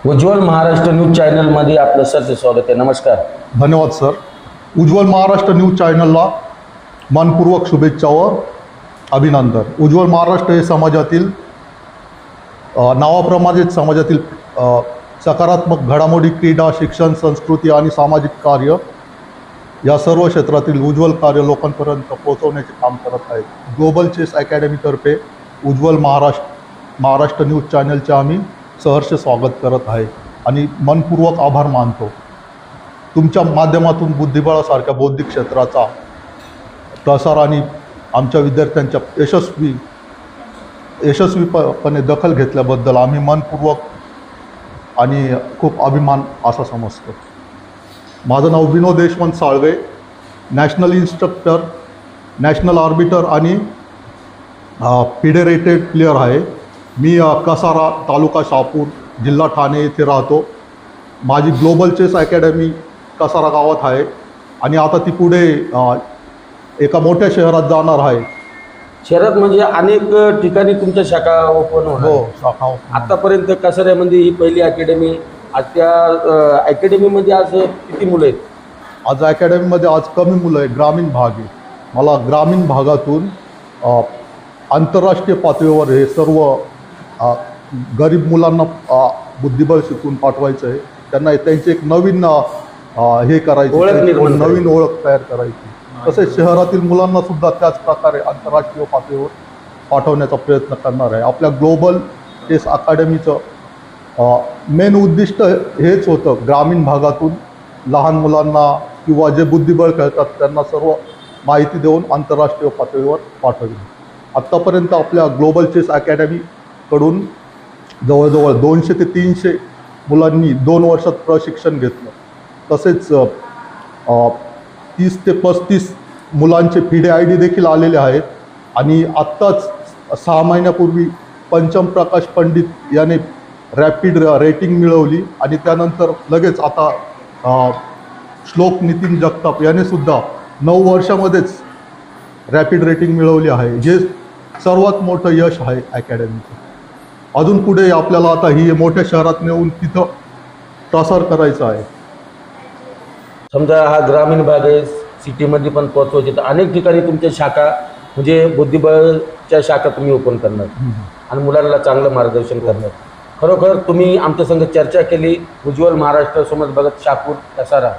उज्ज्वल Maharashtra news चॅनलमध्ये आपलं सरचे स्वागत आहे. नमस्कार. धन्यवाद सर. उज्ज्वल महाराष्ट्र न्यूज चॅनलला मनपूर्वक शुभेच्छा व अभिनंदन. उज्ज्वल महाराष्ट्र हे समाजातील नावाप्रमाणेच समाजातील सकारात्मक घडामोडी, क्रीडा, शिक्षण, संस्कृती आणि सामाजिक कार्य या सर्व क्षेत्रातील उज्ज्वल कार्य लोकांपर्यंत पोहोचवण्याचे काम करत आहेत. ग्लोबल चेस अकॅडमीतर्फे उज्ज्वल महाराष्ट्र न्यूज चॅनलचे आम्ही सहर्ष स्वागत करत आहे आणि मनपूर्वक आभार मानतो. तुमच्या माध्यमातून बुद्धिबळासारख्या बौद्धिक क्षेत्राचा प्रसार आणि आमच्या विद्यार्थ्यांच्या यशस्वीपणे दखल घेतल्याबद्दल आम्ही मनपूर्वक आणि खूप अभिमान असा समजतो. माझं नाव Vinod Yashwant Salve, national instructor, national arbiter आणि फेडरेटेड प्लेयर आहे. मी कसारा, तालुका शहापूर, जिल्हा ठाणे येथे राहतो. माझी ग्लोबल चेस अकॅडमी कसारा गावात आहे आणि आता ती पुढे एका मोठ्या शहरात जाणार आहे. शहरात म्हणजे अनेक ठिकाणी तुमच्या शाखा ओपन होणार. हो, शाखा open. आतापर्यंत कसाऱ्यामध्ये ही पहिली अकॅडमी. आज त्या अकॅडमीमध्ये आज किती मुलं आहेत? आज अकॅडमीमध्ये आज कमी मुलं आहे, ग्रामीण भाग आहे. मला ग्रामीण भागातून आंतरराष्ट्रीय पातळीवर हे सर्व गरीब मुलांना बुद्धिबळ शिकून पाठवायचं आहे. त्यांना त्यांची एक नवीन हे करायचं, नवीन ओळख तयार करायची. तसेच शहरातील मुलांना सुद्धा त्याच प्रकारे आंतरराष्ट्रीय पातळीवर पाठवण्याचा प्रयत्न करणार आहे. आपल्या ग्लोबल चेस अकॅडमीचं मेन उद्दिष्ट हेच होतं, ग्रामीण भागातून लहान मुलांना किंवा जे बुद्धिबळ खेळतात त्यांना सर्व माहिती देऊन आंतरराष्ट्रीय पातळीवर पाठवणे. आत्तापर्यंत आपल्या ग्लोबल चेस अकॅडमीकडून जवळजवळ 200 ते 300 मुलांनी 2 वर्षात प्रशिक्षण घेतलं. तसेच 30 ते 35 मुलांचे फिडे ID देखील आलेले आहेत. आणि आत्ताच 6 महिन्यापूर्वी पंचम प्रकाश पंडित याने रॅपिड रेटिंग मिळवली आणि त्यानंतर लगेच आता श्लोक नितीन जगताप याने सुद्धा 9 वर्षामध्येच रॅपिड रेटिंग मिळवली आहे, जे सर्वात मोठं यश आहे अकॅडमीचं. अजून पुढे आपल्याला आता ही मोठ्या शहरात नेऊन तिथं प्रसार करायचा आहे. समजा हा ग्रामीण भाग आहे, सिटीमध्ये पण पोहोचवायचे, तर अनेक ठिकाणी तुमच्या शाखा म्हणजे बुद्धिबळच्या शाखा तुम्ही ओपन करणार आणि मुलांना चांगलं मार्गदर्शन करणार. खरोखर तुम्ही आमच्या संग चर्चा केली. उज्ज्वल महाराष्ट्र समाज भगत शहापूर कसारा